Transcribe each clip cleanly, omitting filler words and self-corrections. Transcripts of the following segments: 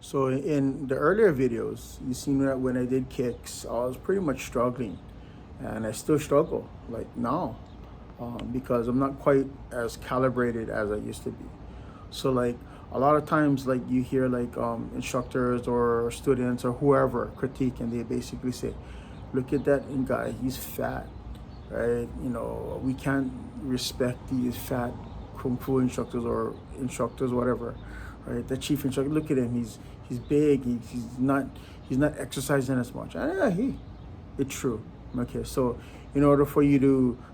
So in the earlier videos, you seen that when I did kicks, I was pretty much struggling, and I still struggle like now, because I'm not quite as calibrated as I used to be. So like a lot of times, like you hear like instructors or students or whoever critique, and they basically say, "Look at that guy, he's fat, right? You know, we can't respect these fat kung fu instructors or instructors, whatever, right? The chief instructor, look at him, he's big, he's not exercising as much." Yeah, it's true. Okay, so in order for you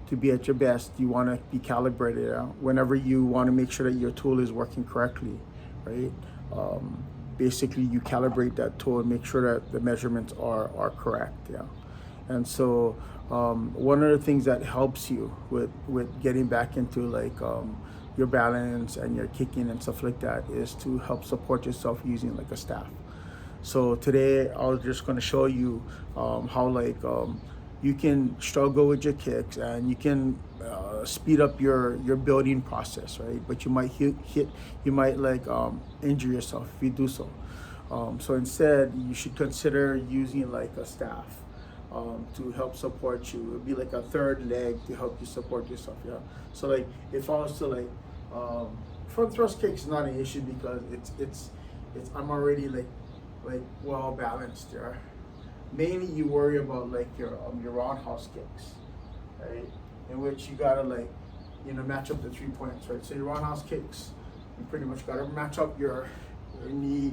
to be at your best, you want to be calibrated. Whenever you want to make sure that your tool is working correctly, right? Basically, you calibrate that tool and make sure that the measurements are correct. Yeah. And so one of the things that helps you with getting back into like your balance and your kicking and stuff like that is to help support yourself using like a staff. So today I was just going to show you how like you can struggle with your kicks, and you can speed up your building process, right? But you might you might like injure yourself if you do so. So instead, you should consider using like a staff to help support you. It'll be like a third leg to help you support yourself. Yeah. So like if I was to like front thrust kicks is not an issue because it's I'm already like well balanced there. Mainly you worry about like your roundhouse kicks, right? In which you gotta like match up the 3 points, right? So your roundhouse kicks, you pretty much gotta match up your knee,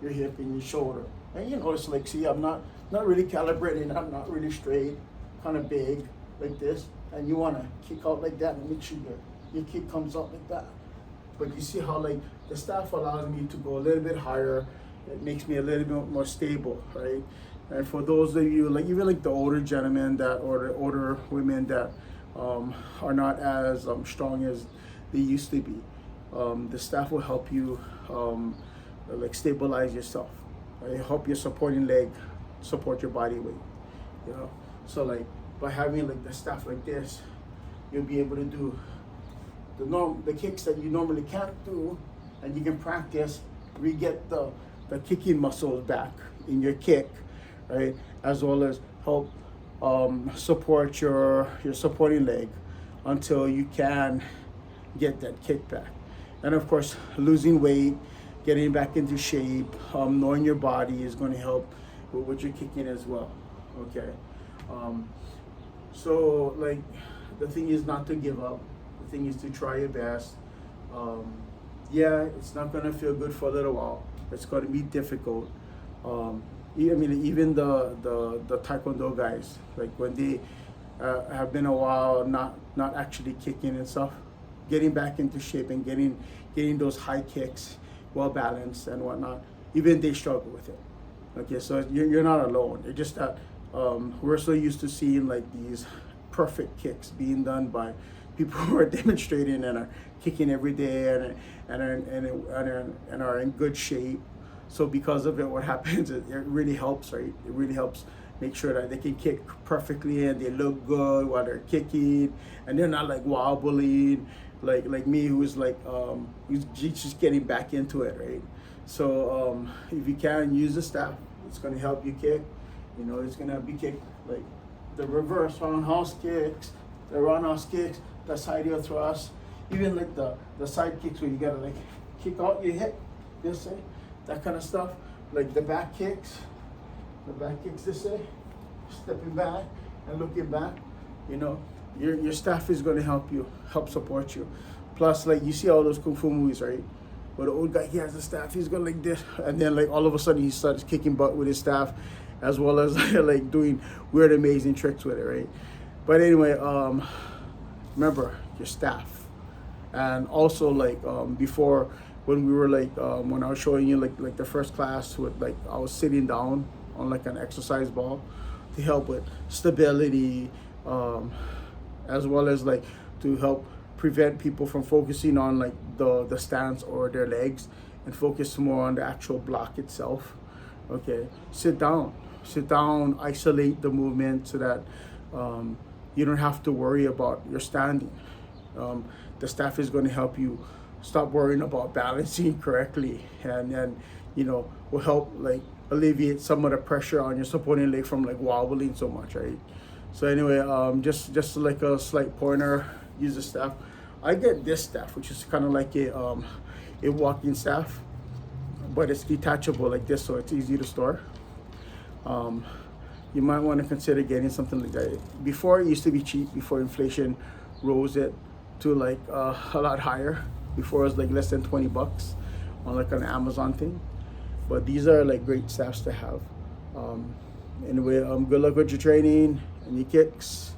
your hip, and your shoulder. And it's like, see, I'm not really calibrated, I'm not really straight, kind of big like this, and you wanna kick out like that and make sure your kick comes out like that. But you see how like the staff allows me to go a little bit higher. It makes me a little bit more stable, right? And for those of you, like even like the older gentlemen that, or the older women that are not as strong as they used to be, the staff will help you like stabilize yourself, right? Help your supporting leg support your body weight, So like by having like the staff like this, you'll be able to do the kicks that you normally can't do, and you can practice re-get the kicking muscles back in your kick, right? As well as help support your supporting leg until you can get that kick back. And of course, losing weight, getting back into shape, knowing your body is going to help with your kicking as well. Okay. So like the thing is not to give up. The thing is to try your best. Yeah, it's not going to feel good for a little while. It's going to be difficult. I mean, even the Taekwondo guys, like when they have been a while not actually kicking and stuff, getting back into shape and getting those high kicks well balanced and whatnot, even they struggle with it. Okay, so you're not alone. It's just that we're so used to seeing like these perfect kicks being done by people who are demonstrating and are kicking every day and are in good shape. So because of it, what happens is it really helps, right? It really helps make sure that they can kick perfectly and they look good while they're kicking, and they're not like wobbling like me, who's like who's just getting back into it, right? So if you can use the staff, it's gonna help you kick. It's gonna help you kick like the reverse roundhouse kicks, the roundhouse kicks, the side heel thrust, even like the side kicks where you gotta like kick out your hip, this way, that kind of stuff. Like the back kicks this way, stepping back and looking back. Your staff is going to help support you. Plus, like you see all those kung fu movies, right? Where the old guy, he has the staff, he's going like this, and then like all of a sudden he starts kicking butt with his staff, as well as like doing weird, amazing tricks with it, right? But anyway, remember your staff. And also like before, when we were like when I was showing you like the first class with like I was sitting down on like an exercise ball to help with stability, as well as like to help prevent people from focusing on like the stance or their legs and focus more on the actual block itself. Okay, sit down, isolate the movement so that you don't have to worry about your standing. The staff is going to help you stop worrying about balancing correctly, and then you know, will help like alleviate some of the pressure on your supporting leg from like wobbling so much, right? So anyway, just like a slight pointer, use the staff. I get this staff, which is kind of like a walking staff, but it's detachable like this, so it's easy to store. You might want to consider getting something like that. Before, it used to be cheap, before inflation rose it to like a lot higher. Before, it was like less than 20 bucks on like an Amazon thing. But these are like great staffs to have. Anyway, good luck with your training and your kicks.